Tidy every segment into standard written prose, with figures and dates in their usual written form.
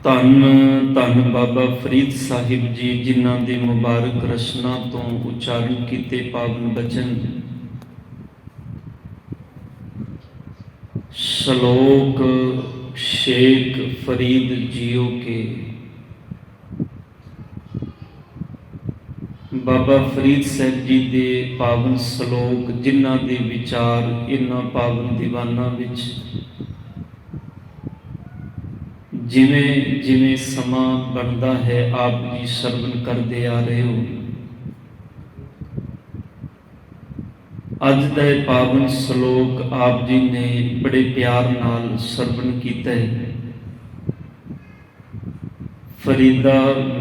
ਧੰਨ ਧੰਨ ਬਾਬਾ ਫਰੀਦ ਸਾਹਿਬ ਜੀ, ਜਿਨ੍ਹਾਂ ਦੀ ਮੁਬਾਰਕ ਰਚਨਾ ਤੋਂ ਉਚਾਰਨ ਕੀਤੇ ਪਾਵਨ ਬਚਨ। ਸ਼ਲੋਕ ਸ਼ੇਖ ਫਰੀਦ ਜੀਓ ਕੇ। ਬਾਬਾ ਫਰੀਦ ਸਾਹਿਬ ਜੀ ਦੇ ਪਾਵਨ ਸ਼ਲੋਕ, ਜਿਨ੍ਹਾਂ ਦੇ ਵਿਚਾਰ ਇਹਨਾਂ ਪਾਵਨ ਦੀਵਾਨਾਂ ਵਿੱਚ ਜਿਵੇਂ ਜਿਵੇਂ ਸਮਾਂ ਬਣਦਾ ਹੈ ਆਪ ਜੀ ਸਰਵਣ ਕਰਦੇ ਆ ਰਹੇ ਹੋ। ਅੱਜ ਦਾ ਇਹ ਪਾਵਨ ਸ਼ਲੋਕ ਆਪ ਜੀ ਨੇ ਬੜੇ ਪਿਆਰ ਨਾਲ ਸਰਵਣ ਕੀਤਾ ਹੈ। ਫਰੀਦਾ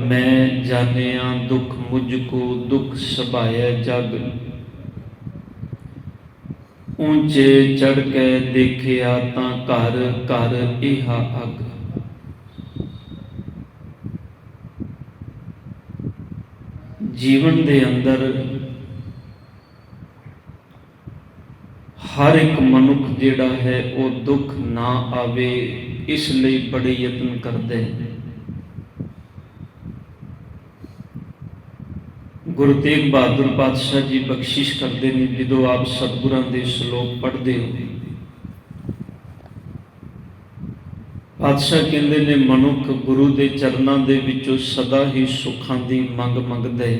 ਮੈਂ ਜਾਣਿਆ ਦੁੱਖ ਮੁਝ ਕੋ, ਦੁੱਖ ਸਭਾਇਆ ਜਗ, ਉੱਚੇ ਚੜ ਕੇ ਦੇਖਿਆ ਤਾਂ ਘਰ ਘਰ ਇਹਾ ਅਗ। ਜੀਵਨ ਦੇ ਅੰਦਰ ਹਰ ਇੱਕ ਮਨੁੱਖ ਜਿਹੜਾ ਹੈ ਉਹ ਦੁੱਖ ਨਾ ਆਵੇ, ਇਸ ਲਈ ਬੜੇ ਯਤਨ ਕਰਦਾ ਹੈ। ਗੁਰੂ ਤੇਗ ਬਹਾਦਰ ਪਾਤਸ਼ਾਹ ਜੀ ਬਖਸ਼ਿਸ਼ ਕਰਦੇ ਨੇ, ਜਦੋਂ ਆਪ ਸਤਿਗੁਰਾਂ ਦੇ ਸ਼ਲੋਕ ਪੜ੍ਹਦੇ ਹੋ, ਪਾਤਸ਼ਾਹ ਕਹਿੰਦੇ ਨੇ ਮਨੁੱਖ ਗੁਰੂ ਦੇ ਚਰਨਾਂ ਦੇ ਵਿੱਚੋਂ ਸਦਾ ਹੀ ਸੁੱਖਾਂ ਦੀ ਮੰਗ ਮੰਗਦਾ ਹੈ।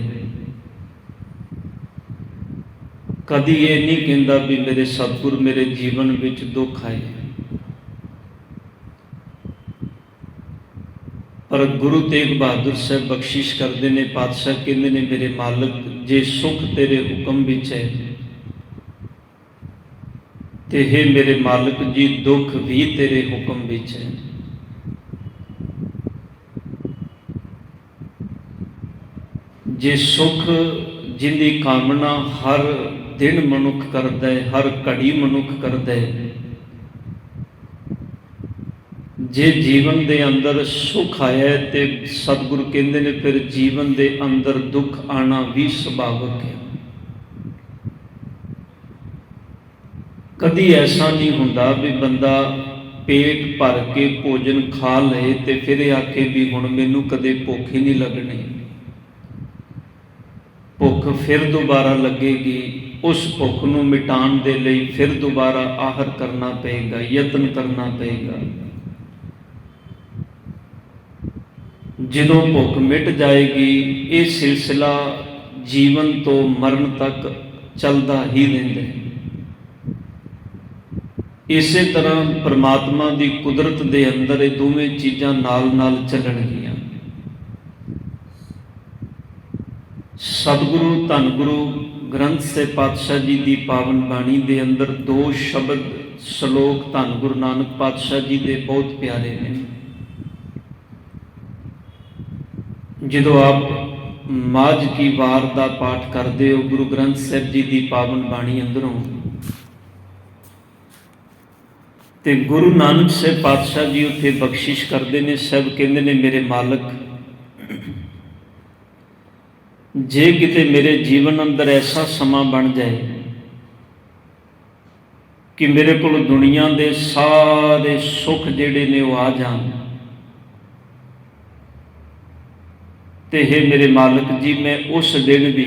ਕਦੀ ਇਹ ਨਹੀਂ ਕਹਿੰਦਾ ਵੀ ਮੇਰੇ ਸਤਿਗੁਰ ਮੇਰੇ ਜੀਵਨ ਵਿੱਚ ਦੁੱਖ ਆਏ, ਪਰ ਗੁਰੂ ਤੇਗ ਬਹਾਦਰ ਸਾਹਿਬ ਬਖਸ਼ਿਸ਼ ਕਰਦੇ ਨੇ, ਪਾਤਸ਼ਾਹ ਕਹਿੰਦੇ ਨੇ ਮੇਰੇ ਮਾਲਕ, ਜੇ ਸੁੱਖ ਤੇਰੇ ਹੁਕਮ ਵਿੱਚ ਹੈ ਤੇ ਹੈ ਮੇਰੇ ਮਾਲਕ ਜੀ ਦੁੱਖ ਵੀ ਤੇਰੇ ਹੁਕਮ ਵਿੱਚ ਹੈ। ਜੇ ਸੁੱਖ ਜਿੰਦੀ ਕਾਮਨਾ ਹਰ ਦਿਨ ਮਨੁੱਖ ਕਰਦਾ ਹੈ, ਹਰ ਘੜੀ ਮਨੁੱਖ ਕਰਦਾ ਹੈ, ਜੇ ਜੀਵਨ ਦੇ ਅੰਦਰ ਸੁੱਖ ਆਇਆ ਤੇ ਸਤਿਗੁਰੂ ਕਹਿੰਦੇ ਨੇ ਫਿਰ ਜੀਵਨ ਦੇ ਅੰਦਰ ਦੁੱਖ ਆਣਾ ਵੀ ਸੁਭਾਵਿਕ ਹੈ। ਕਦੀ ਐਸਾ ਨਹੀਂ ਹੁੰਦਾ ਵੀ ਬੰਦਾ ਪੇਟ ਭਰ ਕੇ ਭੋਜਨ ਖਾ ਲਏ ਤੇ ਫਿਰ ਇਹ ਆਖੇ ਵੀ ਹੁਣ ਮੈਨੂੰ ਕਦੇ ਭੁੱਖ ਹੀ ਨਹੀਂ ਲੱਗਣੀ। ਭੁੱਖ ਫਿਰ ਦੁਬਾਰਾ ਲੱਗੇਗੀ, ਉਸ ਭੁੱਖ ਨੂੰ ਮਿਟਾਉਣ ਦੇ ਲਈ ਫਿਰ ਦੁਬਾਰਾ ਆਹਰ ਕਰਨਾ ਪਏਗਾ, ਯਤਨ ਕਰਨਾ ਪਏਗਾ। ਜਦੋਂ ਭੁੱਖ ਮਿਟ ਜਾਏਗੀ ਇਹ ਸਿਲਸਿਲਾ ਜੀਵਨ ਤੋਂ ਮਰਨ ਤੱਕ ਚੱਲਦਾ ਹੀ ਰਹਿੰਦਾ ਹੈ। ਇਸੇ ਤਰ੍ਹਾਂ ਪਰਮਾਤਮਾ ਦੀ ਕੁਦਰਤ ਦੇ ਅੰਦਰ ਇਹ ਦੋਵੇਂ ਚੀਜ਼ਾਂ ਨਾਲ ਨਾਲ ਚੱਲਣਗੀਆਂ। ਸਤਿਗੁਰੂ ਧੰਨ ਗੁਰੂ ਗ੍ਰੰਥ ਸਾਹਿਬ ਪਾਤਸ਼ਾਹ ਜੀ ਦੀ ਪਾਵਨ ਬਾਣੀ ਦੇ ਅੰਦਰ ਦੋ ਸ਼ਬਦ ਸ਼ਲੋਕ ਧੰਨ ਗੁਰੂ ਨਾਨਕ ਪਾਤਸ਼ਾਹ ਜੀ ਦੇ ਬਹੁਤ ਪਿਆਰੇ ਨੇ। ਜਦੋਂ ਆਪ ਮਾਝ ਕੀ ਵਾਰ ਦਾ ਪਾਠ ਕਰਦੇ ਹੋ ਗੁਰੂ ਗ੍ਰੰਥ ਸਾਹਿਬ ਜੀ ਦੀ ਪਾਵਨ ਬਾਣੀ ਅੰਦਰੋਂ, ਤੇ ਗੁਰੂ ਨਾਨਕ ਸਾਹਿਬ ਪਾਤਸ਼ਾਹ ਜੀ ਉੱਥੇ ਬਖਸ਼ਿਸ਼ ਕਰਦੇ ਨੇ। ਸਭ ਕਹਿੰਦੇ ਨੇ ਮੇਰੇ ਮਾਲਕ, ਜੇ ਕਿਤੇ ਮੇਰੇ ਜੀਵਨ ਅੰਦਰ ਐਸਾ ਸਮਾਂ ਬਣ ਜਾਏ ਕਿ ਮੇਰੇ ਕੋਲ ਦੁਨੀਆ ਦੇ ਸਾਰੇ ਸੁੱਖ ਜਿਹੜੇ ਨੇ ਉਹ ਆ ਜਾਣ, ਤੇ ਹੈ ਮੇਰੇ ਮਾਲਕ ਜੀ ਮੈਂ ਉਸ ਦਿਨ ਵੀ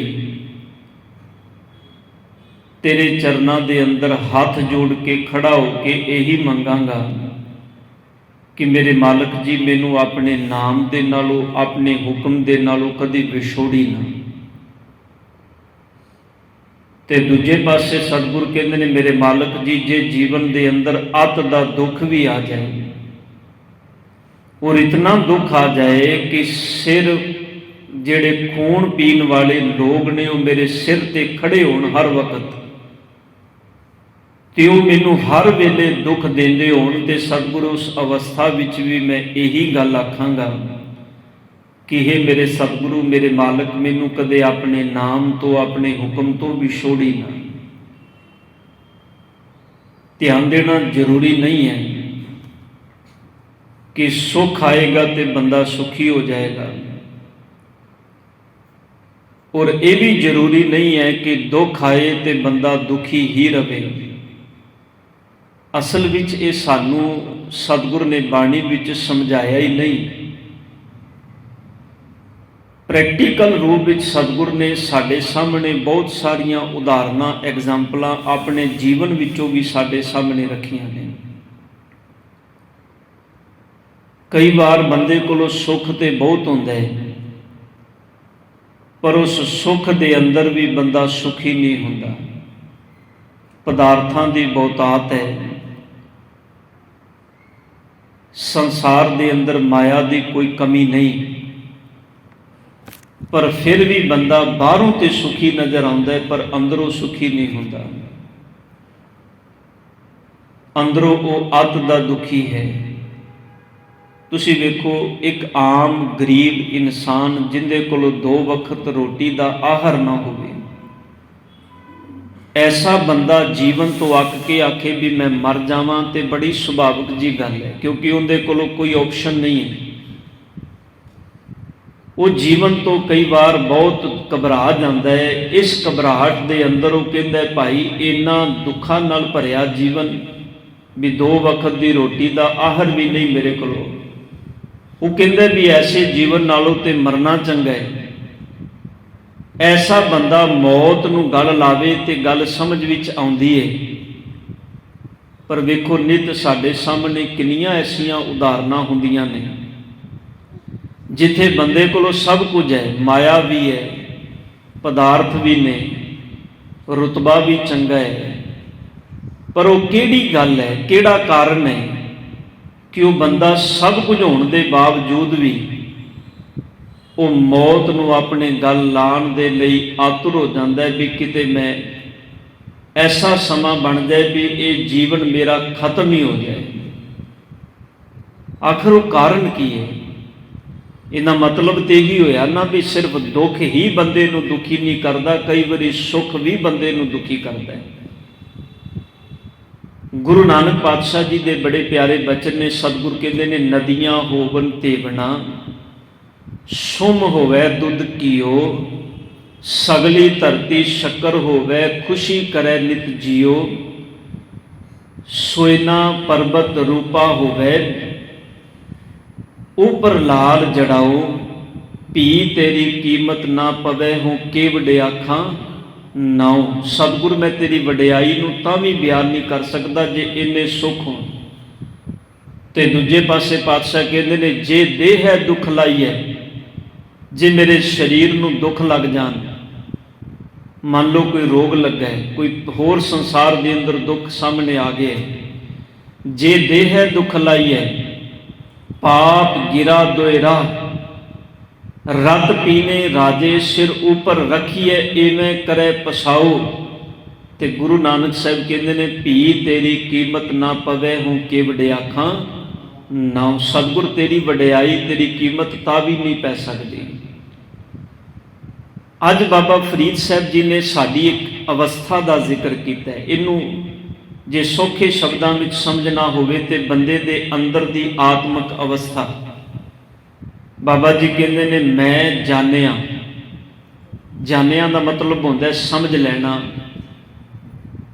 ਤੇਰੇ ਚਰਨਾਂ ਦੇ ਅੰਦਰ ਹੱਥ ਜੋੜ ਕੇ ਖੜਾ ਹੋ ਕੇ ਇਹੀ ਮੰਗਾਂਗਾ ਕਿ ਮੇਰੇ ਮਾਲਕ ਜੀ ਮੈਨੂੰ ਆਪਣੇ ਨਾਮ ਦੇ ਨਾਲੋਂ, ਆਪਣੇ ਹੁਕਮ ਦੇ ਨਾਲੋਂ ਕਦੀ ਵਿਛੋੜੀ ਨਾ। ਤੇ ਦੂਜੇ ਪਾਸੇ ਸਤਿਗੁਰ ਕਹਿੰਦੇ ਨੇ ਮੇਰੇ ਮਾਲਕ ਜੀ ਜੇ ਜੀਵਨ ਦੇ ਅੰਦਰ ਅੱਤ ਦਾ ਦੁੱਖ ਵੀ ਆ ਜਾਏ, ਔਰ ਇਤਨਾ ਦੁੱਖ ਆ ਜਾਏ ਕਿ ਸਿਰ ਜਿਹੜੇ ਖੂਨ ਪੀਣ ਵਾਲੇ ਲੋਕ ਨੇ ਉਹ ਮੇਰੇ ਸਿਰ ਤੇ ਖੜੇ ਹੋਣ ਹਰ ਵਕਤ, ਤੇ ਉਹ ਮੈਨੂੰ ਹਰ ਵੇਲੇ ਦੁੱਖ ਦਿੰਦੇ ਹੋਣ, ਤੇ ਸਤਿਗੁਰੂ ਉਸ ਅਵਸਥਾ ਵਿੱਚ ਵੀ ਮੈਂ ਇਹੀ ਗੱਲ ਆਖਾਂਗਾ ਕਿ ਇਹ ਮੇਰੇ ਸਤਿਗੁਰੂ ਮੇਰੇ ਮਾਲਕ ਮੈਨੂੰ ਕਦੇ ਆਪਣੇ ਨਾਮ ਤੋਂ, ਆਪਣੇ ਹੁਕਮ ਤੋਂ ਵੀ ਛੋੜੀ ਨਾ। ਧਿਆਨ ਦੇਣਾ ਜ਼ਰੂਰੀ ਨਹੀਂ ਹੈ ਕਿ ਸੁੱਖ ਆਏਗਾ ਤੇ ਬੰਦਾ ਸੁਖੀ ਹੋ ਜਾਏਗਾ, ਔਰ ਇਹ ਵੀ ਜ਼ਰੂਰੀ ਨਹੀਂ ਹੈ ਕਿ ਦੁੱਖ ਆਏ ਤੇ ਬੰਦਾ ਦੁਖੀ ਹੀ ਰਹੇ। ਅਸਲ ਵਿੱਚ ਇਹ ਸਾਨੂੰ ਸਤਿਗੁਰ ਨੇ ਬਾਣੀ ਵਿੱਚ ਸਮਝਾਇਆ ਹੀ ਨਹੀਂ। ਪ੍ਰੈਕਟੀਕਲ ਰੂਪ ਵਿੱਚ ਸਤਿਗੁਰ ਨੇ ਸਾਡੇ ਸਾਹਮਣੇ ਬਹੁਤ ਸਾਰੀਆਂ ਉਦਾਹਰਨਾਂ, ਐਗਜ਼ਾਮਪਲਾਂ ਆਪਣੇ ਜੀਵਨ ਵਿੱਚੋਂ ਵੀ ਸਾਡੇ ਸਾਹਮਣੇ ਰੱਖੀਆਂ ਨੇ। ਕਈ ਵਾਰ ਬੰਦੇ ਕੋਲੋਂ ਸੁੱਖ ਤੇ ਬਹੁਤ ਹੁੰਦਾ ਹੈ, ਪਰ ਉਸ ਸੁੱਖ ਦੇ ਅੰਦਰ ਵੀ ਬੰਦਾ ਸੁਖੀ ਨਹੀਂ ਹੁੰਦਾ। ਪਦਾਰਥਾਂ ਦੀ ਬਹੁਤਾਤ ਹੈ, ਸੰਸਾਰ ਦੇ ਅੰਦਰ ਮਾਇਆ ਦੀ ਕੋਈ ਕਮੀ ਨਹੀਂ, ਪਰ ਫਿਰ ਵੀ ਬੰਦਾ ਬਾਹਰੋਂ ਤੇ ਸੁਖੀ ਨਜ਼ਰ ਆਉਂਦਾ ਹੈ, ਪਰ ਅੰਦਰੋਂ ਸੁਖੀ ਨਹੀਂ ਹੁੰਦਾ। ਅੰਦਰੋਂ ਉਹ ਅੱਤ ਦਾ ਦੁਖੀ ਹੈ। ਤੁਸੀਂ ਵੇਖੋ, ਇੱਕ ਆਮ ਗਰੀਬ ਇਨਸਾਨ ਜਿੰਦੇ ਕੋਲੋਂ 2 ਵਕਤ ਰੋਟੀ ਦਾ ਆਹਰ ਨਾ ਹੋਵੇ, ਐਸਾ ਬੰਦਾ ਜੀਵਨ ਤੋਂ ਅੱਕ ਕੇ ਆਖੇ ਵੀ ਮੈਂ ਮਰ ਜਾਵਾਂ ਤੇ ਬੜੀ ਸੁਭਾਵਿਕ ਜੀ ਗੱਲ ਹੈ, ਕਿਉਂਕਿ ਉਹਦੇ ਕੋਲੋਂ ਕੋਈ ਆਪਸ਼ਨ ਨਹੀਂ ਹੈ। ਉਹ ਜੀਵਨ ਤੋਂ ਕਈ ਵਾਰ ਬਹੁਤ ਘਬਰਾ ਜਾਂਦਾ ਹੈ। ਇਸ ਘਬਰਾਹਟ ਦੇ ਅੰਦਰ ਉਹ ਕਹਿੰਦਾ ਭਾਈ ਇਹਨਾਂ ਦੁੱਖਾਂ ਨਾਲ ਭਰਿਆ ਜੀਵਨ, ਵੀ 2 ਵਕਤ ਦੀ ਰੋਟੀ ਦਾ ਆਹਰ ਵੀ ਨਹੀਂ ਮੇਰੇ ਕੋਲੋਂ। ਉਹ ਕਹਿੰਦਾ ਵੀ ਐਸੇ ਜੀਵਨ ਨਾਲੋਂ ਤੇ ਮਰਨਾ ਚੰਗਾ ਹੈ। ਐਸਾ ਬੰਦਾ ਮੌਤ ਨੂੰ ਗਲ ਲਾਵੇ ਤੇ ਗੱਲ ਸਮਝ ਵਿੱਚ ਆਉਂਦੀ ਹੈ। ਪਰ ਵੇਖੋ, ਨਿਤ ਸਾਡੇ ਸਾਹਮਣੇ ਕਿੰਨੀਆਂ ਐਸੀਆਂ ਉਦਾਹਰਨਾਂ ਹੁੰਦੀਆਂ ਨੇ ਜਿੱਥੇ ਬੰਦੇ ਕੋਲੋਂ ਸਭ ਕੁਝ ਹੈ, ਮਾਇਆ ਵੀ ਹੈ, ਪਦਾਰਥ ਵੀ ਨੇ, ਰੁਤਬਾ ਵੀ ਚੰਗਾ ਹੈ, ਪਰ ਉਹ ਕਿਹੜੀ ਗੱਲ ਹੈ, ਕਿਹੜਾ ਕਾਰਨ ਹੈ ਕਿ ਉਹ ਬੰਦਾ ਸਭ ਕੁਝ ਹੋਣ ਦੇ ਬਾਵਜੂਦ ਵੀ ਉਹ ਮੌਤ ਨੂੰ ਆਪਣੇ ਗਲ ਲਾਉਣ ਦੇ ਲਈ ਆਤੁਰ ਹੋ ਜਾਂਦਾ ਹੈ ਵੀ ਕਿਤੇ ਮੈਂ ਐਸਾ ਸਮਾਂ ਬਣ ਜਾਏ ਵੀ ਇਹ ਜੀਵਨ ਮੇਰਾ ਖਤਮ ਹੀ ਹੋ ਜਾਏ। ਆਖਰ ਉਹ ਕਾਰਨ ਕੀ ਹੈ? ਇਹਦਾ ਮਤਲਬ ਤੇ ਇਹੀ ਹੋਇਆ ਨਾ ਵੀ ਸਿਰਫ ਦੁੱਖ ਹੀ ਬੰਦੇ ਨੂੰ ਦੁਖੀ ਨਹੀਂ ਕਰਦਾ, ਕਈ ਵਾਰੀ ਸੁੱਖ ਵੀ ਬੰਦੇ ਨੂੰ ਦੁਖੀ ਕਰਦਾ ਹੈ। ਗੁਰੂ ਨਾਨਕ ਪਾਤਸ਼ਾਹ ਜੀ ਦੇ ਬੜੇ ਪਿਆਰੇ ਬਚਨ ਨੇ। ਸਤਿਗੁਰ ਕਹਿੰਦੇ ਨੇ, ਨਦੀਆਂ ਹੋਵਨ ਤੇਵਣਾ, ਸੁਮ ਹੋਵੇ ਦੁੱਧ ਕੀਓ, ਸਗਲੀ ਧਰਤੀ ਸ਼ੱਕਰ ਹੋਵੇ, ਖੁਸ਼ੀ ਕਰੇ ਨਿਤ ਜੀਓ, ਸੋਇਨਾ ਪਰਬਤ ਰੂਪਾ ਹੋਵੇ, ਉਪਰ ਲਾਲ ਜੜਾਓ, ਭੀ ਤੇਰੀ ਕੀਮਤ ਨਾ ਪਵੇ, ਹੂੰ ਕੇਵੜੇ ਆਖਾਂ ਨਾਉ। ਸਤਿਗੁਰ, ਮੈਂ ਤੇਰੀ ਵਡਿਆਈ ਨੂੰ ਤਾਂ ਵੀ ਬਿਆਨ ਨਹੀਂ ਕਰ ਸਕਦਾ ਜੇ ਇੰਨੇ ਸੁੱਖ ਹੋਣ। ਤੇ ਦੂਜੇ ਪਾਸੇ ਪਾਤਸ਼ਾਹ ਕਹਿੰਦੇ ਨੇ, ਜੇ ਦੇਹ ਹੈ ਦੁੱਖ ਲਾਈ ਹੈ, ਜੇ ਮੇਰੇ ਸਰੀਰ ਨੂੰ ਦੁੱਖ ਲੱਗ ਜਾਣ, ਮੰਨ ਲਓ ਕੋਈ ਰੋਗ ਲੱਗਾ ਹੈ, ਕੋਈ ਹੋਰ ਸੰਸਾਰ ਦੇ ਅੰਦਰ ਦੁੱਖ ਸਾਹਮਣੇ ਆ ਗਏ, ਜੇ ਦੇਹ ਹੈ ਦੁੱਖ ਲਾਈ ਹੈ, ਪਾਪ ਗਿਰਾ ਦੋਇਰਾ, ਰਤ ਪੀਨੇ ਰਾਜੇ ਸਿਰ ਉੱਪਰ ਰੱਖੀਏ, ਇਵੇਂ ਕਰੇ ਪਸਾਓ। ਤੇ ਗੁਰੂ ਨਾਨਕ ਸਾਹਿਬ ਕਹਿੰਦੇ ਨੇ, ਭੀ ਤੇਰੀ ਕੀਮਤ ਨਾ ਪਵੇ, ਹੂੰ ਕੇਵੜੇ ਆਖਾਂ ਨਾਉ। ਸਤਿਗੁਰ, ਤੇਰੀ ਵਡਿਆਈ, ਤੇਰੀ ਕੀਮਤ ਤਾਂ ਵੀ ਨਹੀਂ ਪੈ ਸਕਦੀ। ਅੱਜ ਬਾਬਾ ਫਰੀਦ ਸਾਹਿਬ ਜੀ ਨੇ ਸਾਡੀ ਇੱਕ ਅਵਸਥਾ ਦਾ ਜ਼ਿਕਰ ਕੀਤਾ ਹੈ। ਇਹਨੂੰ ਜੇ ਸੌਖੇ ਸ਼ਬਦਾਂ ਵਿੱਚ ਸਮਝਣਾ ਹੋਵੇ ਤੇ ਬੰਦੇ ਦੇ ਅੰਦਰ ਦੀ ਆਤਮਿਕ ਅਵਸਥਾ। ਬਾਬਾ ਜੀ ਕਹਿੰਦੇ ਨੇ, ਮੈਂ ਜਾਣਿਆ। ਜਾਣਿਆ ਦਾ ਮਤਲਬ ਹੁੰਦਾ ਸਮਝ ਲੈਣਾ।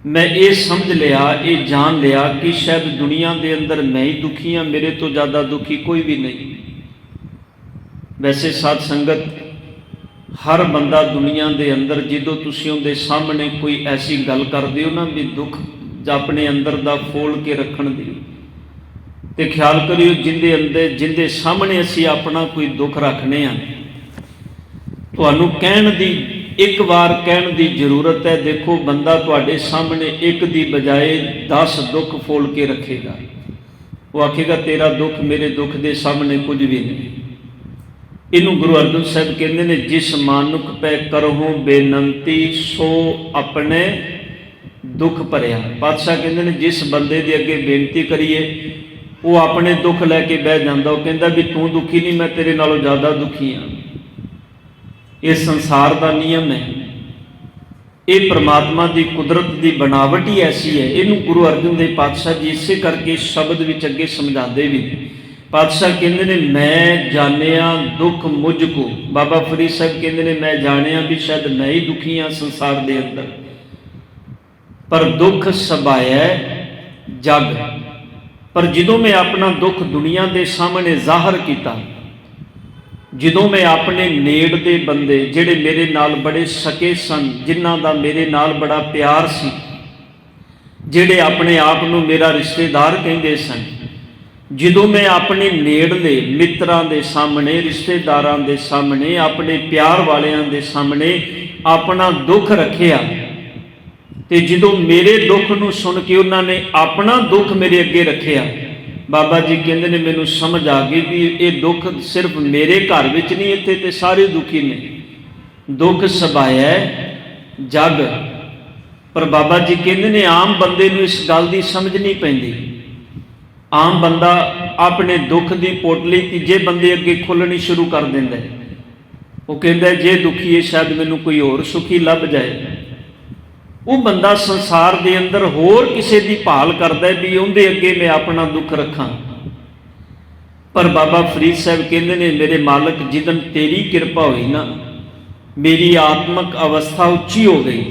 ਮੈਂ ਇਹ ਸਮਝ ਲਿਆ, ਇਹ ਜਾਣ ਲਿਆ ਕਿ ਸ਼ਾਇਦ ਦੁਨੀਆ ਦੇ ਅੰਦਰ ਮੈਂ ਹੀ ਦੁਖੀ ਹਾਂ, ਮੇਰੇ ਤੋਂ ਜ਼ਿਆਦਾ ਦੁਖੀ ਕੋਈ ਵੀ ਨਹੀਂ। ਵੈਸੇ ਸਾਧ ਸੰਗਤ, ਹਰ ਬੰਦਾ ਦੁਨੀਆ ਦੇ ਅੰਦਰ, ਜਦੋਂ ਤੁਸੀਂ ਉਹਦੇ ਸਾਹਮਣੇ ਕੋਈ ਐਸੀ ਗੱਲ ਕਰਦੇ ਹੋ ਨਾ ਵੀ ਦੁੱਖ ਜਾਂ ਆਪਣੇ ਅੰਦਰ ਦਾ ਫੋਲ ਕੇ ਰੱਖਣ ਦੀ, ਤੇ ਖਿਆਲ ਕਰਿਓ ਜਿੰਦੇ ਸਾਹਮਣੇ ਅਸੀਂ ਆਪਣਾ ਕੋਈ ਦੁੱਖ ਰੱਖਨੇ ਆ, ਤੁਹਾਨੂੰ ਕਹਿਣ ਦੀ, ਇੱਕ ਵਾਰ ਕਹਿਣ ਦੀ ਜ਼ਰੂਰਤ ਹੈ। ਦੇਖੋ, ਬੰਦਾ ਤੁਹਾਡੇ ਸਾਹਮਣੇ ਇੱਕ ਦੀ ਬਜਾਏ 10 ਦੁੱਖ ਫੋਲ ਕੇ ਰੱਖੇਗਾ। ਉਹ ਆਖੇਗਾ ਤੇਰਾ ਦੁੱਖ ਮੇਰੇ ਦੁੱਖ ਦੇ ਸਾਹਮਣੇ ਕੁਝ ਵੀ ਨਹੀਂ। ਇਹਨੂੰ ਗੁਰੂ ਅਰਜਨ ਸਾਹਿਬ ਕਹਿੰਦੇ ਨੇ, ਜਿਸ ਮਾਨੁਖ ਪੈ ਕਰਹੁ ਬੇਨੰਤੀ, ਸੋ ਆਪਣੇ ਦੁੱਖ ਭਰਿਆ। ਪਾਤਸ਼ਾਹ ਕਹਿੰਦੇ ਨੇ, ਜਿਸ ਬੰਦੇ ਦੇ ਅੱਗੇ ਬੇਨਤੀ ਕਰੀਏ ਉਹ ਆਪਣੇ ਦੁੱਖ ਲੈ ਕੇ ਬਹਿ ਜਾਂਦਾ। ਉਹ ਕਹਿੰਦਾ ਵੀ ਤੂੰ ਦੁਖੀ ਨਹੀਂ, ਮੈਂ ਤੇਰੇ ਨਾਲੋਂ ਜ਼ਿਆਦਾ ਦੁਖੀ ਹਾਂ। ਇਹ ਸੰਸਾਰ ਦਾ ਨਿਯਮ ਹੈ। ਇਹ ਪ੍ਰਮਾਤਮਾ ਦੀ ਕੁਦਰਤ ਦੀ ਬਣਾਵਟ ਹੀ ਐਸੀ ਹੈ। ਇਹਨੂੰ ਗੁਰੂ ਅਰਜਨ ਦੇਵ ਪਾਤਸ਼ਾਹ ਜੀ ਇਸੇ ਕਰਕੇ ਸ਼ਬਦ ਵਿੱਚ ਅੱਗੇ ਸਮਝਾਉਂਦੇ ਵੀ। ਪਾਤਸ਼ਾਹ ਕਹਿੰਦੇ ਨੇ, ਮੈਂ ਜਾਣਿਆ ਦੁੱਖ ਮੁਝ ਕੋ। ਬਾਬਾ ਫਰੀਦ ਸਾਹਿਬ ਕਹਿੰਦੇ ਨੇ, ਮੈਂ ਜਾਣਿਆ ਵੀ ਸ਼ਾਇਦ ਮੈਂ ਹੀ ਦੁਖੀ ਹਾਂ ਸੰਸਾਰ ਦੇ ਅੰਦਰ, ਪਰ ਦੁੱਖ ਸਭਾਇਆ ਜਗ। ਪਰ ਜਦੋਂ ਮੈਂ ਆਪਣਾ ਦੁੱਖ ਦੁਨੀਆ ਦੇ ਸਾਹਮਣੇ ਜ਼ਾਹਰ ਕੀਤਾ, ਜਦੋਂ ਮੈਂ ਆਪਣੇ ਨੇੜ ਦੇ ਬੰਦੇ ਜਿਹੜੇ ਮੇਰੇ ਨਾਲ ਬੜੇ ਸਕੇ ਸਨ, ਜਿਨ੍ਹਾਂ ਦਾ ਮੇਰੇ ਨਾਲ ਬੜਾ ਪਿਆਰ ਸੀ, ਜਿਹੜੇ ਆਪਣੇ ਆਪ ਨੂੰ ਮੇਰਾ ਰਿਸ਼ਤੇਦਾਰ ਕਹਿੰਦੇ ਸਨ, ਜਦੋਂ ਮੈਂ ਆਪਣੇ ਨੇੜਲੇ ਮਿੱਤਰਾਂ ਦੇ ਸਾਹਮਣੇ, ਰਿਸ਼ਤੇਦਾਰਾਂ ਦੇ ਸਾਹਮਣੇ, ਆਪਣੇ ਪਿਆਰ ਵਾਲਿਆਂ ਦੇ ਸਾਹਮਣੇ ਆਪਣਾ ਦੁੱਖ ਰੱਖਿਆ, ਤੇ ਜਦੋਂ ਮੇਰੇ ਦੁੱਖ ਨੂੰ ਸੁਣ ਕੇ ਉਹਨਾਂ ਨੇ ਆਪਣਾ ਦੁੱਖ ਮੇਰੇ ਅੱਗੇ ਰੱਖਿਆ, ਬਾਬਾ ਜੀ ਕਹਿੰਦੇ ਨੇ ਮੈਨੂੰ ਸਮਝ ਆ ਗਈ ਵੀ ਇਹ ਦੁੱਖ ਸਿਰਫ ਮੇਰੇ ਘਰ ਵਿੱਚ ਨਹੀਂ, ਇੱਥੇ ਤੇ ਸਾਰੇ ਦੁਖੀ ਨੇ। ਦੁੱਖ ਸਭਾਇਆ ਜਗ। ਪਰ ਬਾਬਾ ਜੀ ਕਹਿੰਦੇ ਨੇ ਆਮ ਬੰਦੇ ਨੂੰ ਇਸ ਗੱਲ ਦੀ ਸਮਝ ਨਹੀਂ ਪੈਂਦੀ। ਆਮ ਬੰਦਾ ਆਪਣੇ ਦੁੱਖ ਦੀ ਪੋਟਲੀ ਤੀਜੇ ਬੰਦੇ ਅੱਗੇ ਖੋਲ੍ਹਣੀ ਸ਼ੁਰੂ ਕਰ ਦਿੰਦਾ। ਉਹ ਕਹਿੰਦਾ ਜੇ ਦੁਖੀ ਹੈ ਸ਼ਾਇਦ ਮੈਨੂੰ ਕੋਈ ਹੋਰ ਸੁਖੀ ਲੱਭ ਜਾਏ। ਉਹ ਬੰਦਾ ਸੰਸਾਰ ਦੇ ਅੰਦਰ ਹੋਰ ਕਿਸੇ ਦੀ ਭਾਲ ਕਰਦਾ ਵੀ ਉਹਦੇ ਅੱਗੇ ਮੈਂ ਆਪਣਾ ਦੁੱਖ ਰੱਖਾਂ। ਪਰ ਬਾਬਾ ਫਰੀਦ ਸਾਹਿਬ ਕਹਿੰਦੇ ਨੇ ਮੇਰੇ ਮਾਲਕ, ਜਿੱਦਣ ਤੇਰੀ ਕਿਰਪਾ ਹੋਈ ਨਾ, ਮੇਰੀ ਆਤਮਕ ਅਵਸਥਾ ਉੱਚੀ ਹੋ ਗਈ।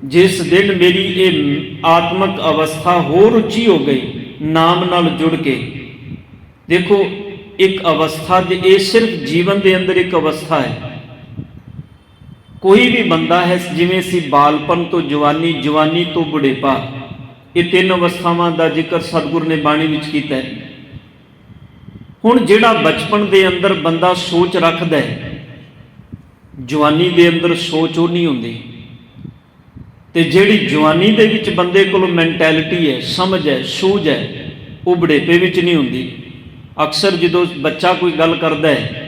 ਜਿਸ ਦਿਨ ਮੇਰੀ ਇਹ ਆਤਮਕ ਅਵਸਥਾ ਹੋਰ ਉੱਚੀ ਹੋ ਗਈ ਨਾਮ ਨਾਲ ਜੁੜ ਕੇ। ਦੇਖੋ ਇੱਕ ਅਵਸਥਾ ਦੇ, ਇਹ ਸਿਰਫ ਜੀਵਨ ਦੇ ਅੰਦਰ ਇੱਕ ਅਵਸਥਾ ਹੈ। ਕੋਈ ਵੀ ਬੰਦਾ ਹੈ, ਜਿਵੇਂ ਅਸੀਂ ਬਾਲਪਨ ਤੋਂ ਜਵਾਨੀ, ਜਵਾਨੀ ਤੋਂ ਬੁਢੇਪਾ, ਇਹ ਤਿੰਨ ਅਵਸਥਾਵਾਂ ਦਾ ਜ਼ਿਕਰ ਸਤਿਗੁਰ ਨੇ ਬਾਣੀ ਵਿੱਚ ਕੀਤਾ ਹੈ। ਹੁਣ ਜਿਹੜਾ ਬਚਪਨ ਦੇ ਅੰਦਰ ਬੰਦਾ ਸੋਚ ਰੱਖਦਾ ਹੈ, ਜਵਾਨੀ ਦੇ ਅੰਦਰ ਸੋਚ ਉਹ ਨਹੀਂ ਹੁੰਦੀ। ਤੇ ਜਿਹੜੀ ਜਵਾਨੀ ਦੇ ਵਿੱਚ ਬੰਦੇ ਕੋਲ ਮੈਂਟੈਲਿਟੀ ਹੈ, ਸਮਝ ਹੈ, ਸੂਝ ਹੈ, ਉਹ ਬੁਢੇਪੇ ਵਿੱਚ ਨਹੀਂ ਹੁੰਦੀ। ਅਕਸਰ ਜਦੋਂ ਬੱਚਾ ਕੋਈ ਗੱਲ ਕਰਦਾ ਹੈ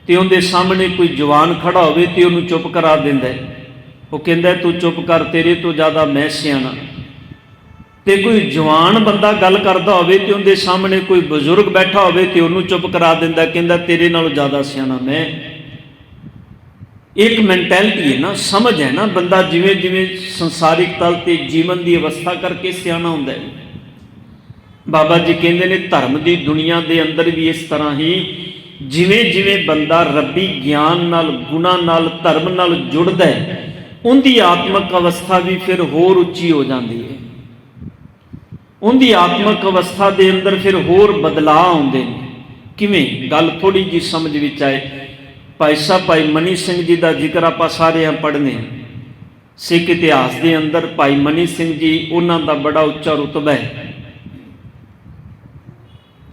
ਤੇ ਉਹਦੇ ਸਾਹਮਣੇ ਕੋਈ ਜਵਾਨ ਖੜਾ ਹੋਵੇ ਤੇ ਉਹਨੂੰ ਚੁੱਪ ਕਰਾ ਦਿੰਦਾ। ਉਹ ਕਹਿੰਦਾ ਤੂੰ ਚੁੱਪ ਕਰ, ਤੇਰੇ ਤੋਂ ਜ਼ਿਆਦਾ ਮੈਂ ਸਿਆਣਾ। ਤੇ ਕੋਈ ਜਵਾਨ ਬੰਦਾ ਗੱਲ ਕਰਦਾ ਹੋਵੇ ਤੇ ਉਹਦੇ ਸਾਹਮਣੇ ਕੋਈ ਬਜ਼ੁਰਗ ਬੈਠਾ ਹੋਵੇ ਤੇ ਉਹਨੂੰ ਚੁੱਪ ਕਰਾ ਦਿੰਦਾ, ਕਹਿੰਦਾ ਤੇਰੇ ਨਾਲੋਂ ਜ਼ਿਆਦਾ ਸਿਆਣਾ ਮੈਂ। ਇੱਕ ਮੈਂਟੈਲਿਟੀ ਹੈ ਨਾ, ਸਮਝ ਹੈ ਨਾ। ਬੰਦਾ ਜਿਵੇਂ ਜਿਵੇਂ ਸੰਸਾਰਿਕ ਤਲ ਤੇ ਜੀਵਨ ਦੀ ਅਵਸਥਾ ਕਰਕੇ ਸਿਆਣਾ ਹੁੰਦਾ ਹੈ। ਬਾਬਾ ਜੀ ਕਹਿੰਦੇ ਨੇ ਧਰਮ ਦੀ ਦੁਨੀਆ ਦੇ ਅੰਦਰ ਵੀ ਇਸ ਤਰ੍ਹਾਂ ਹੀ, ਜਿਵੇਂ ਜਿਵੇਂ ਬੰਦਾ ਰੱਬੀ ਗਿਆਨ ਨਾਲ, ਗੁਣਾ ਨਾਲ, ਧਰਮ ਨਾਲ ਜੁੜਦਾ ਹੈ, ਉਹਦੀ ਆਤਮਕ ਅਵਸਥਾ ਵੀ ਫਿਰ ਹੋਰ ਉੱਚੀ ਹੋ ਜਾਂਦੀ ਹੈ। ਉਹਦੀ ਆਤਮਕ ਅਵਸਥਾ ਦੇ ਅੰਦਰ ਫਿਰ ਹੋਰ ਬਦਲਾਅ ਆਉਂਦੇ ਨੇ। ਕਿਵੇਂ? ਗੱਲ ਥੋੜੀ ਜਿਹੀ ਸਮਝ ਵਿੱਚ ਆਏ। ਭਾਈ ਸਾਹਿਬ ਭਾਈ ਮਨੀ ਸਿੰਘ ਜੀ ਦਾ ਜ਼ਿਕਰ ਆਪਾਂ ਸਾਰੇ ਪੜ੍ਹਨੇ ਹਾਂ। ਸਿੱਖ ਇਤਿਹਾਸ ਦੇ ਅੰਦਰ ਭਾਈ ਮਨੀ ਸਿੰਘ ਜੀ, ਉਹਨਾਂ ਦਾ ਬੜਾ ਉੱਚਾ ਰੁਤਬਾ ਹੈ।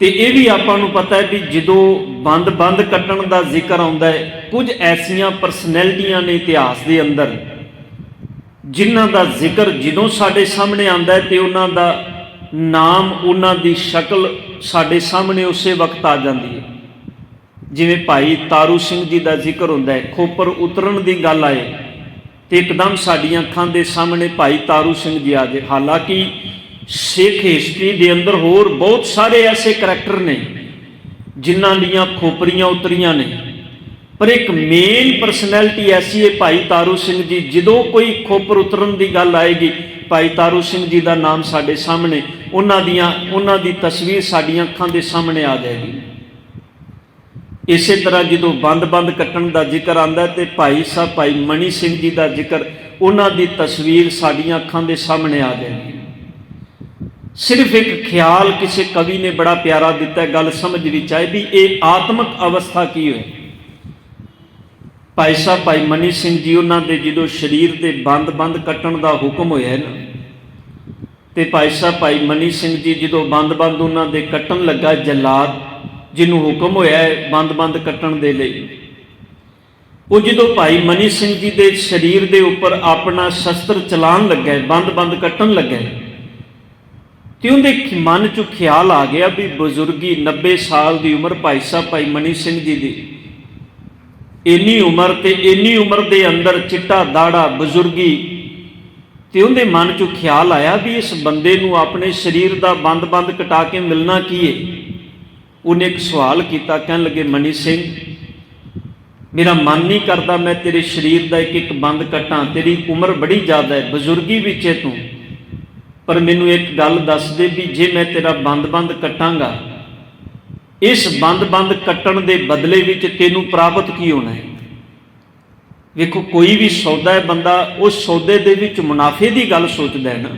ਤੇ ਇਹ ਵੀ ਆਪਾਂ ਨੂੰ ਪਤਾ ਹੈ ਵੀ ਜਦੋਂ ਬੰਦ ਕੱਟਣ ਦਾ ਜ਼ਿਕਰ ਆਉਂਦਾ ਹੈ, ਕੁਝ ਐਸੀਆਂ ਪਰਸਨੈਲਿਟੀਆਂ ਨੇ ਇਤਿਹਾਸ ਦੇ ਅੰਦਰ, ਜਿਨ੍ਹਾਂ ਦਾ ਜ਼ਿਕਰ ਜਦੋਂ ਸਾਡੇ ਸਾਹਮਣੇ ਆਉਂਦਾ ਹੈ ਤੇ ਉਹਨਾਂ ਦਾ ਨਾਮ, ਉਹਨਾਂ ਦੀ ਸ਼ਕਲ ਸਾਡੇ ਸਾਹਮਣੇ ਉਸੇ ਵਕਤ ਆ ਜਾਂਦੀ ਹੈ। ਜਿਵੇਂ ਭਾਈ ਤਾਰੂ ਸਿੰਘ ਜੀ ਦਾ ਜ਼ਿਕਰ ਹੁੰਦਾ ਹੈ, ਖੋਪਰ ਉਤਰਨ ਦੀ ਗੱਲ ਆਏ ਤੇ ਇੱਕਦਮ ਸਾਡੀਆਂ ਅੱਖਾਂ ਦੇ ਸਾਹਮਣੇ ਭਾਈ ਤਾਰੂ ਸਿੰਘ ਜੀ ਆ ਜਾਏ। ਹਾਲਾਂਕਿ ਸਿੱਖ ਹਿਸਟਰੀ ਦੇ ਅੰਦਰ ਹੋਰ ਬਹੁਤ ਸਾਰੇ ਐਸੇ ਕਰੈਕਟਰ ਨੇ ਜਿਨ੍ਹਾਂ ਦੀਆਂ ਖੋਪਰੀਆਂ ਉਤਰੀਆਂ ਨੇ, ਪਰ ਇੱਕ ਮੇਨ ਪਰਸਨੈਲਿਟੀ ਐਸੀ ਹੈ ਭਾਈ ਤਾਰੂ ਸਿੰਘ ਜੀ। ਜਦੋਂ ਕੋਈ ਖੋਪਰ ਉਤਰਨ ਦੀ ਗੱਲ ਆਏਗੀ, ਭਾਈ ਤਾਰੂ ਸਿੰਘ ਜੀ ਦਾ ਨਾਮ ਸਾਡੇ ਸਾਹਮਣੇ, ਉਹਨਾਂ ਦੀ ਤਸਵੀਰ ਸਾਡੀਆਂ ਅੱਖਾਂ ਦੇ ਸਾਹਮਣੇ ਆ ਜਾਏਗੀ। ਇਸੇ ਤਰ੍ਹਾਂ ਜਦੋਂ ਬੰਦ ਕੱਟਣ ਦਾ ਜ਼ਿਕਰ ਆਉਂਦਾ ਤੇ ਭਾਈ ਸਾਹਿਬ ਭਾਈ ਮਨੀ ਸਿੰਘ ਜੀ ਦਾ ਜ਼ਿਕਰ, ਉਹਨਾਂ ਦੀ ਤਸਵੀਰ ਸਾਡੀਆਂ ਅੱਖਾਂ ਦੇ ਸਾਹਮਣੇ ਆ ਜਾਏਗੀ। ਸਿਰਫ ਇੱਕ ਖਿਆਲ ਕਿਸੇ ਕਵੀ ਨੇ ਬੜਾ ਪਿਆਰਾ ਦਿੱਤਾ, ਗੱਲ ਸਮਝ ਵਿੱਚ ਆਏ ਵੀ ਇਹ ਆਤਮਕ ਅਵਸਥਾ ਕੀ ਹੋਏ। ਭਾਈ ਸਾਹਿਬ ਭਾਈ ਮਨੀ ਸਿੰਘ ਜੀ, ਉਹਨਾਂ ਦੇ ਜਦੋਂ ਸਰੀਰ ਦੇ ਬੰਦ ਕੱਟਣ ਦਾ ਹੁਕਮ ਹੋਇਆ ਨਾ, ਤੇ ਭਾਈ ਸਾਹਿਬ ਭਾਈ ਮਨੀ ਸਿੰਘ ਜੀ ਜਦੋਂ ਬੰਦ ਉਹਨਾਂ ਦੇ ਕੱਟਣ ਲੱਗਾ, ਜਲਾਦ ਜਿਹਨੂੰ ਹੁਕਮ ਹੋਇਆ ਹੈ ਬੰਦ ਕੱਟਣ ਦੇ ਲਈ, ਉਹ ਜਦੋਂ ਭਾਈ ਮਨੀ ਸਿੰਘ ਜੀ ਦੇ ਸਰੀਰ ਦੇ ਉੱਪਰ ਆਪਣਾ ਸ਼ਸਤਰ ਚਲਾਉਣ ਲੱਗਾ, ਬੰਦ ਕੱਟਣ ਲੱਗਾ, ਤੇ ਉਹਦੇ ਮਨ 'ਚ ਖਿਆਲ ਆ ਗਿਆ ਵੀ ਬਜ਼ੁਰਗੀ, 90 ਸਾਲ ਦੀ ਉਮਰ ਭਾਈ ਸਾਹਿਬ ਭਾਈ ਮਨੀ ਸਿੰਘ ਜੀ ਦੀ, ਇੰਨੀ ਉਮਰ ਤੇ ਇੰਨੀ ਉਮਰ ਦੇ ਅੰਦਰ ਚਿੱਟਾ ਦਾੜਾ, ਬਜ਼ੁਰਗੀ। ਤੇ ਉਹਦੇ ਮਨ 'ਚ ਖਿਆਲ ਆਇਆ ਵੀ ਇਸ ਬੰਦੇ ਨੂੰ ਆਪਣੇ ਸਰੀਰ ਦਾ ਬੰਦ ਕਟਾ ਕੇ ਮਿਲਣਾ ਕੀ ਹੈ। ਉਹਨੇ ਇੱਕ ਸਵਾਲ ਕੀਤਾ, ਕਹਿਣ ਲੱਗੇ ਮਨੀ ਸਿੰਘ, ਮੇਰਾ ਮਨ ਨਹੀਂ ਕਰਦਾ ਮੈਂ ਤੇਰੇ ਸਰੀਰ ਦਾ ਇੱਕ ਬੰਦ ਕੱਟਾਂ, ਤੇਰੀ ਉਮਰ ਬੜੀ ਜ਼ਿਆਦਾ ਹੈ, ਬਜ਼ੁਰਗੀ ਵਿੱਚ ਹੈ ਤੂੰ, ਪਰ ਮੈਨੂੰ ਇੱਕ ਗੱਲ ਦੱਸ ਦੇ ਵੀ ਜੇ ਮੈਂ ਤੇਰਾ ਬੰਦ ਕੱਟਾਂਗਾ, ਇਸ ਬੰਦ ਕੱਟਣ ਦੇ ਬਦਲੇ ਵਿੱਚ ਤੈਨੂੰ ਪ੍ਰਾਪਤ ਕੀ ਹੋਣਾ ਹੈ। ਵੇਖੋ ਕੋਈ ਵੀ ਸੌਦਾ ਹੈ, ਬੰਦਾ ਉਸ ਸੌਦੇ ਦੇ ਵਿੱਚ ਮੁਨਾਫੇ ਦੀ ਗੱਲ ਸੋਚਦਾ ਹੈ ਨਾ।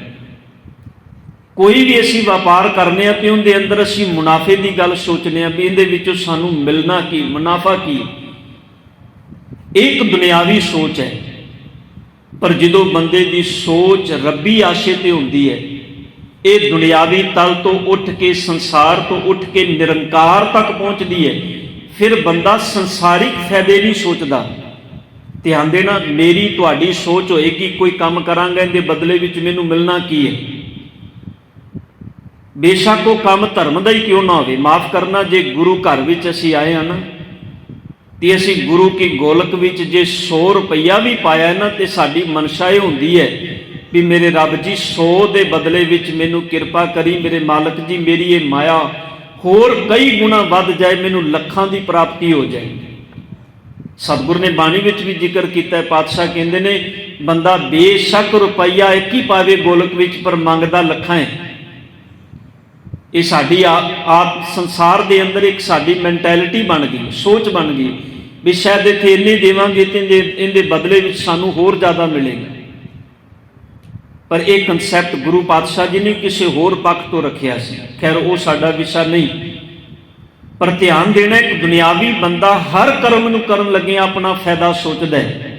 कोई भी असी व्यापार करने तो उनके अंदर असी मुनाफे की गल सोचने भी इहदे सानू मिलना की, मुनाफा की। एक दुनियावी सोच है। पर जो बंदे की सोच रब्बी आशे ते होंदी है, ये दुनियावी तल तो उठ के, संसार तो उठ के निरंकार तक पहुँचती है, फिर बंदा संसारिक फायदे नहीं सोचता। ध्यान देना, मेरी तुहाडी सोच होएगी कोई काम करांगा इहदे बदले विच मैनूं मिलना की है। बेशक वो काम धर्म का ही क्यों ना हो, माफ़ करना, जे गुरु घर विच असीं आए हैं ना, तो असी गुरु की गोलक विच जे 100 रुपया भी पाया ना, तो साडी मनशा ये होंदी है भी मेरे रब जी 100 के बदले विच मैनूं किरपा करी, मेरे मालक जी मेरी ये माया होर कई गुणा वध जाए, मैनूं लखां की प्राप्ति हो जाए। सतगुर ने बाणी विच भी जिक्र किया है, पातशाह कहते ने बंदा बेशक रुपया एक ही पावे गोलक विच, पर मंगदा लखां है। ये साडी आप संसार के अंदर एक साडी मैंटैलिटी बन गई, सोच बन गई भी शायद इत्थे इन्ने देवांगे तो इहदे बदले विच सानूं होर ज़्यादा मिलेगा। पर यह कंसैप्ट गुरु पातशाह जी ने किसी होर पक्ष तो रखिया सी। खैर वो साडा विषय नहीं। पर ध्यान देना, एक दुनियावी बंदा हर कर्म नूं करन लगे अपना फायदा सोचता है।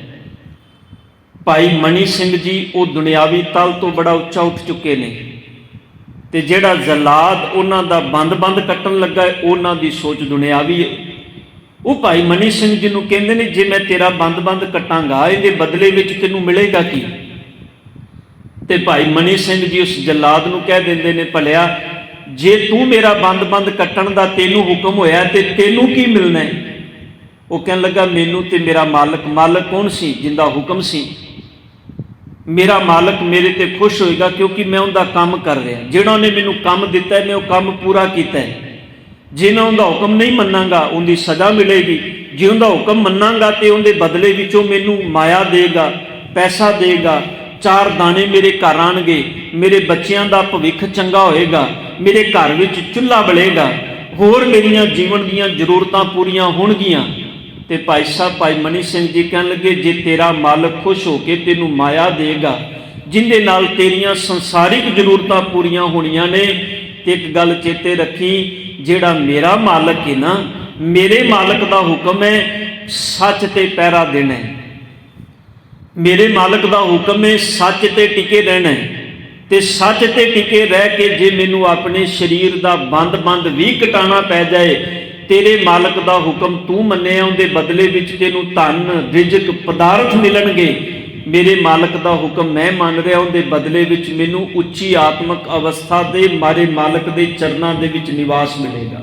भाई मनी सिंह जी वो दुनियावी तल तो बड़ा उच्चा उठ चुके ने, ते जिहड़ा जलाद उन्हां दा बंद बंद कट्टन लगा है, उन्हां दी सोच दुनियावी है। वो भाई मनी सिंह जी नूं कहंदे ने जे मैं तेरा बंद बंद कट्टांगा, इहदे बदले विच तैनूं मिलेगा की? ते भाई मनी सिंह जी उस जलाद नूं कह देंदे ने, भलिया जे तू मेरा बंद बंद कट्टण दा तैनूं हुक्म होया ते तैनूं की मिलना है? वो कहन लगा मैनूं ते मेरा मालक, मालक कौन सी? जिंदा हुक्म सी। मेरा मालक मेरे ते खुश होएगा क्योंकि मैं उनका काम कर रहा, जिन्हों ने मैनू काम दिता है मैं वो काम पूरा किया है। जे मैं उनका हुक्म नहीं मनांगा उनकी सज़ा मिलेगी, जे उनका हुक्म मनांगा तो उनके बदले विचों मैनू माया देगा, पैसा देगा, 4 दाने मेरे घर आएंगे, मेरे बच्चों का भविख चंगा होएगा, मेरे घर विच चुल्हा बलेगा, होर मेरिया जीवन दीयां जरूरतां पूरियां होणगियां। ते भाई साहब भाई मनी सिंह जी कहन लगे जे तेरा मालक खुश होके तेनू माया देगा जिंदे नाल तेरियां संसारिक जरूरतां पूरियां होणियां ने, ते एक गल चेते रखी, जेड़ा मेरा मालक है ना, मेरे मालक का हुक्म है सच ते पहरा देना है। मेरे मालक का हुक्म है सच ते टिके रहना है, ते सच ते टिके रह के जे मैनू अपने शरीर का बंद बंद भी कटाना पै जाए, तेरे मालक का हुक्म तू मन्निया, उनके बदले विच तेनू धन रिजक पदार्थ मिलणगे। मेरे मालक का हुक्म मैं मान रहा, उनके बदले विच मैनू उच्ची आत्मक अवस्था दे मारे मालक के चरणों के विच निवास मिलेगा।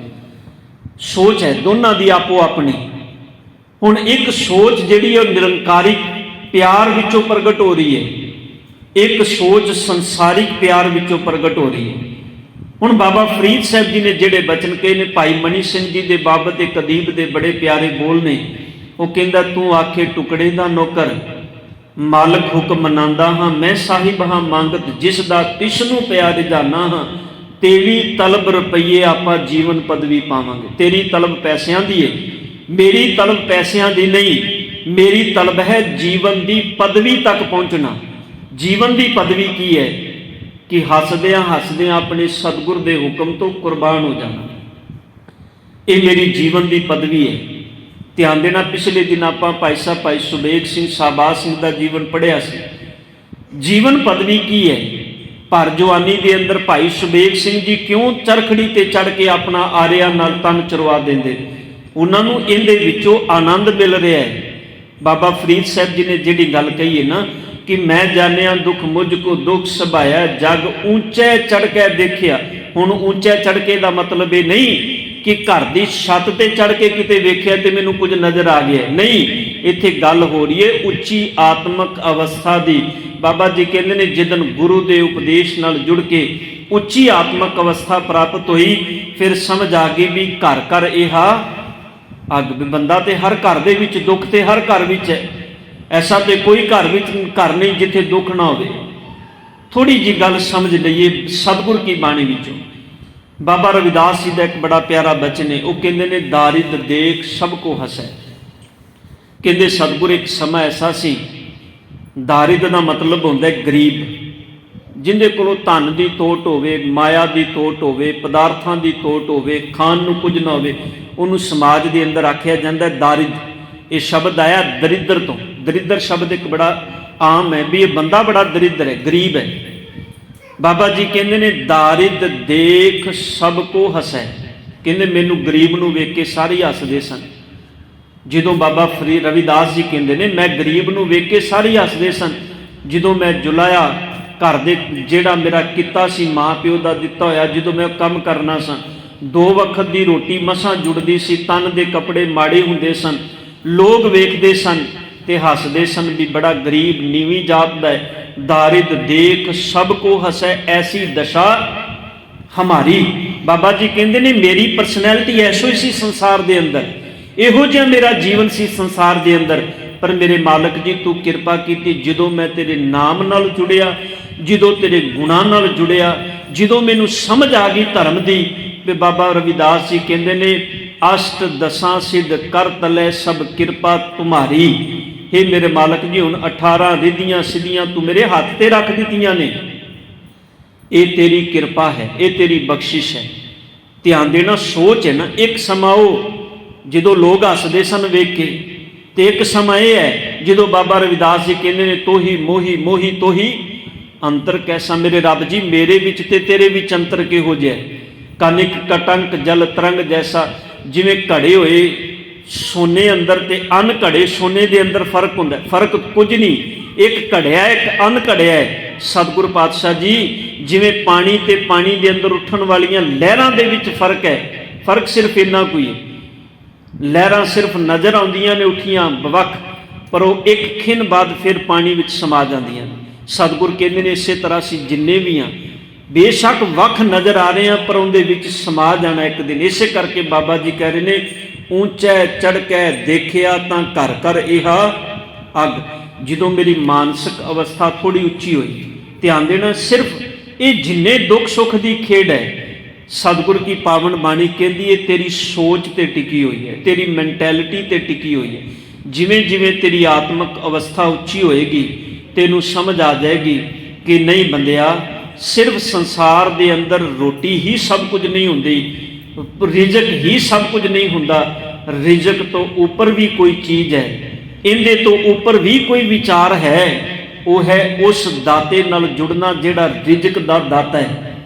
सोच है दोनों की आपो अपनी। हुण एक सोच जिहड़ी है निरंकारी प्यार विचों प्रगट हो रही है, एक सोच संसारिक प्यार विचों प्रगट हो रही है। हुण बाबा फरीद साहब जी ने जिहड़े बचन कहे ने भाई मनी सिंह जी के बाबत एक अदीब के बड़े प्यारे बोल ने, वो कहंदा तू आखे टुकड़े का नौकर, मालक हुक्म मनांदा हाँ, मैं साहिब हाँ मंगत जिसदा तिसनू पिया रिझाना हाँ, तेरी तलब रुपये आपां जीवन पदवी पावांगे। तेरी तलब पैसों की है, मेरी तलब पैसों की नहीं, मेरी तलब है जीवन की पदवी तक पहुँचना। जीवन की पदवी की है कि हसदियां हसदियां अपने सतगुर के हुक्म तो कुर्बान हो जाना। ये मेरी जीवन की पदवी है। ध्यान देना, पिछले दिन आप भाई साहब भाई सुबेग सिंह शाहबाज सिंह का जीवन पढ़िया सी। जीवन पदवी की है? पर जवानी के अंदर भाई सुबेग सिंह जी क्यों चरखड़ी ते चढ़ के अपना आरिया नाल तन चरवा देंदे? उन्होंने इहदे विचों आनंद मिल रहा है। बाबा फरीद साहब जी ने जिहड़ी गल कही है ना कि मैं जानिया दुख मुझको दुख सभाया, जग ऊंचे चढ़ के देखिया। हुण ऊंचे चढ़ के का मतलब ये नहीं कि घर की छत ते चढ़ के किते वेख्या तो मैनू कुछ नज़र आ गया, नहीं। इत्थे गल हो रही है उच्ची आत्मक अवस्था की। बाबा जी कहते हैं जिदन गुरु के उपदेश नाल जुड़ के उच्ची आत्मक अवस्था प्राप्त हुई, फिर समझ आ गई भी घर घर यह अग बंदा तो हर घर दे विच दुख तो हर घर विच है। ऐसा तो कोई घर नहीं जिथे दुख ना हो। थोड़ी जी गल समझ लीए सतगुर की बाणी विचों। बाबा रविदास जी का एक बड़ा प्यारा बचन है, वो कहते ने दारिद्र देख सबको हसै। कहते सतगुर एक समा ऐसा सी, दारिद्र का मतलब होंदा है गरीब। जिंदे कोलों धन की तोट होवे, माया की तोट होवे, पदार्थां की तोट होवे, खाण नूं कुछ ना होवे, उन्होंने समाज के अंदर आख्या जाता है दारिद्र। ये शब्द आया दरिद्र तो। दरिद्र शब्द एक बड़ा आम है भी ये बंदा बड़ा दरिद्र है, गरीब है। बाबा जी कहते ने दारिद्र देख सबको हसै। कहते मैनू गरीब नूं वेख के सारे हसदे सन। जदों बाबा रविदास जी कहते हैं मैं गरीब नूं वेख के सारे हसदे सन। जदों मैं जुलाया घर दे जिहड़ा मेरा किता सी माँ प्यो का दिता होया, जदों मैं काम करना सा, 2 वक्त की रोटी मसां जुड़दी सी, तन दे कपड़े माड़े हुंदे सन, लोग वेखदे सन ते हसदे सन भी बड़ा गरीब नीवी जात दा है। दारिद्र देख सबको हसै ऐसी दशा हमारी। बाबा जी कहते ने मेरी परसनैलिटी ऐसो ही सी संसार दे अंदर, इहो जिहा मेरा जीवन सी संसार दे अंदर, पर मेरे मालक जी तू किरपा कीती। जदों मैं तेरे नाम नाल जुड़िया, जदों तेरे गुणां नाल जुड़िया, जदों मैनू समझ आ गई धर्म दी, ते बाबा रविदास जी कहते ने अष्ट दसां सिद्ध कर तलै सब किरपा तुम्हारी। हे मेरे मालक जी हुण 18 रिधियां सिद्धियां तू मेरे हाथ ते रख दित्तियां ने, ये तेरी किरपा है, ये तेरी बख्शिश है। ध्यान देना सोच है ना, एक समा जदों लोग हसदे सन वेख के, ते एक समा यह है जदों बाबा रविदास जी कहते हैं तो ही मोही मोही तो ही अंतर कैसा। मेरे रब जी मेरे विच ते तेरे विच अंतर किहो जिहा है। कनिक कटंक जल तरंग जैसा, जिवें घड़े होए सोने अंदर ते अन घड़े सोने दे अंदर फर्क हुंदा है। फर्क कुछ नहीं, एक घड़िया एक अन घड़िया है। सतगुरु पातशाह जी जिवें पानी ते पानी दे अंदर उठण वालियां लहरां दे विच फर्क है, फर्क सिर्फ इन्ना कोई है। लहरां सिर्फ नज़र आउंदियां ने उठियां बवख, पर वो एक खिन बाद फिर पानी विच समा जांदियां। सतगुर कहते हैं इस तरह असीं जिन्ने भी हाँ बेशक वख नज़र आ रहे हैं, पर उनके विच समा जाना एक दिन। इस करके बाबा जी कह रहे हैं ऊंचा चढ़ के देखिया तां घर घर इहा अग। जदों मेरी मानसिक अवस्था थोड़ी उच्ची हुई, ध्यान देना सिर्फ ये जिन्ने दुख सुख की खेड है, सतगुर की पावन बाणी कहती है तेरी सोच ते टिकी हुई है, तेरी मैंटैलिटी ते टिकी हुई है। जिवें जिवें तेरी आत्मक अवस्था उच्ची होएगी, तेनू समझ आ जाएगी कि नहीं बंदिया, सिर्फ संसार दे अंदर रोटी ही सब कुछ नहीं हुंदी, रिजक ही सब कुछ नहीं हुंदा। रिजक तो ऊपर भी कोई चीज़ है, इनदे तो ऊपर भी कोई विचार है, वो है उस दाते नाल जुड़ना जिहड़ा रिजक दा दाता है।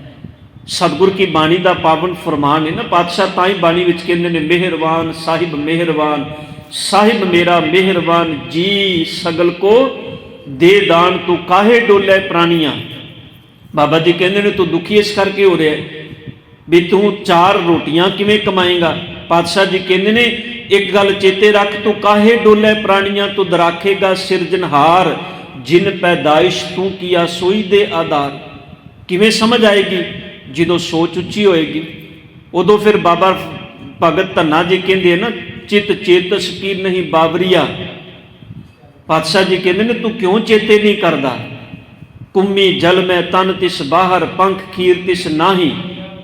सतगुर की बाणी का पावन फरमान है ना, पातशाह ताई बाणी विच कहंदे ने मेहरबान साहिब मेहरबान, साहिब मेरा मेहरबान जी सगल को दे दान, तू काहे डोले प्राणियां। बाबा जी कहते हैं तू दुखी इस करके हो रहा है भी तू 4 रोटियां किवें कमाएगा। पातशाह जी कहते ने एक गल चेते रख, तू काहे डोले प्राणियां, तू दराखेगा सिरजनहार, जिन पैदाइश तू किया सोई दे आधार। किवें समझ आएगी जदों सोच उच्ची होएगी, उदों फिर बाबा भगत धन्ना जी कहते ना चित चेतस की नहीं बावरिया। पातशाह जी कहते ने तू क्यों चेते नहीं करता। कुम्मी जल में तन तिस बाहर, पंख खीर तिस नाही।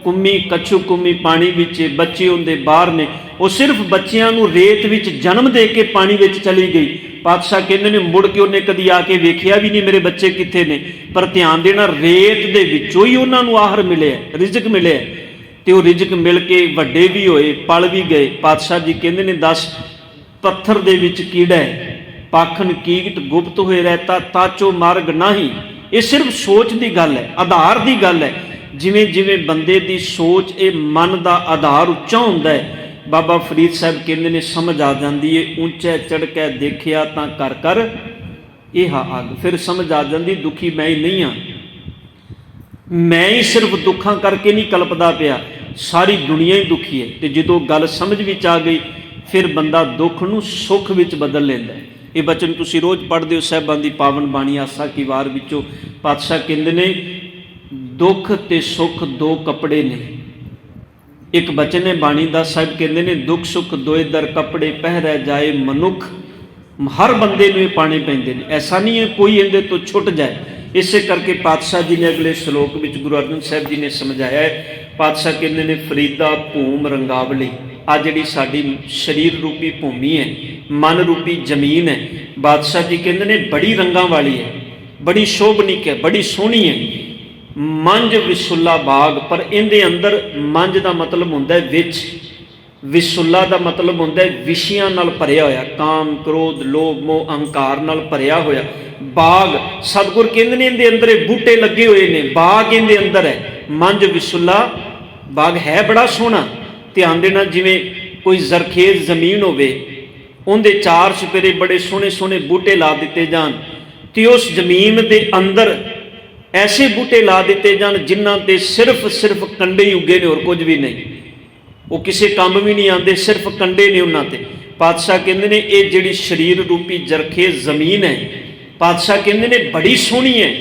कुम्मी कछु कुम्मी पानी विच, बच्चे उनके बाहर ने। वो सिर्फ बच्चों को रेत विच जन्म दे के पानी विच चली गई। पातशाह कहते ने मुड़ के उन्हें कदी आके वेखिया भी नहीं मेरे बच्चे कित्थे ने, पर ध्यान देना रेत दे विचों ही उन्होंने आहर मिले, रिजक मिले, तो वो रिजक मिल के वड्डे भी होए, पल भी गए। पातशाह जी कहते ने 10 पत्थर दे विच कीड़ा है, पाखन कीट गुप्त होए रहता, ताचो मार्ग नाही। ये सिर्फ सोच की गल है, आधार की गल है। जिमें जिमें बंदे की सोच ये मन का आधार उच्चा होंदा है, बाबा फरीद साहब कहते ने समझ आ जाती है। ऊंचा चढ़ के देखिया तां कर कर यह अग, फिर समझ आ जाती दुखी मैं ही नहीं हाँ, मैं ही सिर्फ दुखा करके नहीं कल्पदा पिया, सारी दुनिया ही दुखी है। तो जो गल समझ विच आ गई, फिर बंदा दुख नूं सुख विच बदल लैंदा है। ये बचन तुसीं रोज़ पढ़दे हो साहिबां दी पावन बाणी आसा की वार विचों। पातशाह कहंदे ने दुख ते सुख 2 कपड़े ने। एक बचन है बाणी दा, साहिब कहंदे ने दुख सुख दोए दर कपड़े पहरै जाए मनुख। हर बंदे नूं पाने पैंदे ने, ऐसा नहीं है कोई इहदे तो छुट जाए। इस करके पातशाह जी ने अगले श्लोक विच गुरु अर्जन साहिब जी ने समझाया है। पातशाह कहंदे ने फरीदा भूम रंगावली, आ जिहड़ी साडी शरीर रूपी भूमि है, मन रूपी जमीन है, बादशाह जी कहते हैं बड़ी रंगां वाली है, बड़ी शोभनिक है, बड़ी सोहनी है। ਮੰਝ ਵਿਸੁੱਲਾ ਬਾਗ। ਪਰ ਇਹਦੇ ਅੰਦਰ ਮੰਝ ਦਾ ਮਤਲਬ ਹੁੰਦਾ ਹੈ ਵਿੱਚ, ਵਿਸੁੱਲਾ ਦਾ ਮਤਲਬ ਹੁੰਦਾ ਹੈ ਵਿਸ਼ਿਆਂ ਨਾਲ ਭਰਿਆ ਹੋਇਆ, ਕਾਮ ਕ੍ਰੋਧ ਲੋਭ ਮੋਹ ਅਹੰਕਾਰ ਨਾਲ ਭਰਿਆ ਹੋਇਆ ਬਾਗ। ਸਤਿਗੁਰ ਕਹਿੰਦੇ ਨੇ ਇਹਦੇ ਅੰਦਰ ਇਹ ਬੂਟੇ ਲੱਗੇ ਹੋਏ ਨੇ, ਬਾਗ ਇਹਦੇ ਅੰਦਰ ਹੈ। ਮੰਝ ਵਿਸੁੱਲਾ ਬਾਗ ਹੈ ਬੜਾ ਸੋਹਣਾ। ਧਿਆਨ ਦੇਣਾ, ਜਿਵੇਂ ਕੋਈ ਜ਼ਰਖੇਜ਼ ਜ਼ਮੀਨ ਹੋਵੇ, ਉਹਦੇ ਚਾਰ ਚੁਫੇਰੇ ਬੜੇ ਸੋਹਣੇ ਸੋਹਣੇ ਬੂਟੇ ਲਾ ਦਿੱਤੇ ਜਾਣ, ਤੇ ਉਸ ਜ਼ਮੀਨ ਦੇ ਅੰਦਰ ਐਸੇ ਬੂਟੇ ਲਾ ਦਿੱਤੇ ਜਾਣ ਜਿਨ੍ਹਾਂ ਤੇ ਸਿਰਫ ਕੰਡੇ ਹੀ ਉੱਗੇ ਨੇ, ਹੋਰ ਕੁਝ ਵੀ ਨਹੀਂ, ਉਹ ਕਿਸੇ ਕੰਮ ਵੀ ਨਹੀਂ ਆਉਂਦੇ, ਸਿਰਫ ਕੰਡੇ ਨੇ ਉਹਨਾਂ ਤੇ। ਪਾਤਸ਼ਾਹ ਕਹਿੰਦੇ ਨੇ ਇਹ ਜਿਹੜੀ ਸਰੀਰ ਰੂਪੀ ਜ਼ਰਖੇਜ਼ ਜ਼ਮੀਨ ਹੈ, ਪਾਤਸ਼ਾਹ ਕਹਿੰਦੇ ਨੇ ਬੜੀ ਸੋਹਣੀ ਹੈ,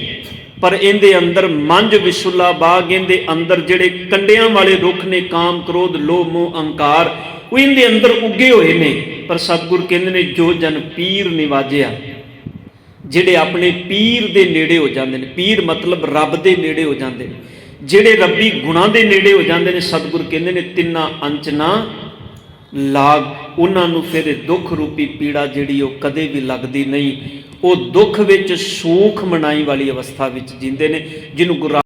ਪਰ ਇਹਦੇ ਅੰਦਰ ਮੰਝ ਵਿਸੁੱਲਾ ਬਾਗ, ਇਹਦੇ ਅੰਦਰ ਜਿਹੜੇ ਕੰਡਿਆਂ ਵਾਲੇ ਰੁੱਖ ਨੇ, ਕਾਮ ਕ੍ਰੋਧ ਲੋਭ ਮੋਹ ਅਹੰਕਾਰ, ਉਹ ਇਹਦੇ ਅੰਦਰ ਉੱਗੇ ਹੋਏ ਨੇ। ਪਰ ਸਤਿਗੁਰ ਕਹਿੰਦੇ ਨੇ ਜੋ ਜਨ ਪੀਰ ਨਿਵਾਜਿਆ, ਜਿਹੜੇ ਆਪਣੇ ਪੀਰ ਦੇ ਨੇੜੇ ਹੋ ਜਾਂਦੇ ਨੇ, ਪੀਰ ਮਤਲਬ ਰੱਬ ਦੇ ਨੇੜੇ ਹੋ ਜਾਂਦੇ ਨੇ, ਜਿਹੜੇ ਰੱਬੀ ਗੁਣਾਂ ਦੇ ਨੇੜੇ ਹੋ ਜਾਂਦੇ ਨੇ, ਸਤਿਗੁਰ ਕਹਿੰਦੇ ਨੇ ਤਿੰਨਾ ਅੰਚ ਨਾ ਲਾਗ, ਉਹਨਾਂ ਨੂੰ ਫਿਰ ਦੁੱਖ ਰੂਪੀ ਪੀੜਾ ਜਿਹੜੀ ਉਹ ਕਦੇ ਵੀ ਲੱਗਦੀ ਨਹੀਂ। ਉਹ ਦੁੱਖ ਵਿੱਚ ਸੂਖ ਮਨਾਈ ਵਾਲੀ ਅਵਸਥਾ ਵਿੱਚ ਜੀਂਦੇ ਨੇ, ਜਿਹਨੂੰ ਗੁਰੂ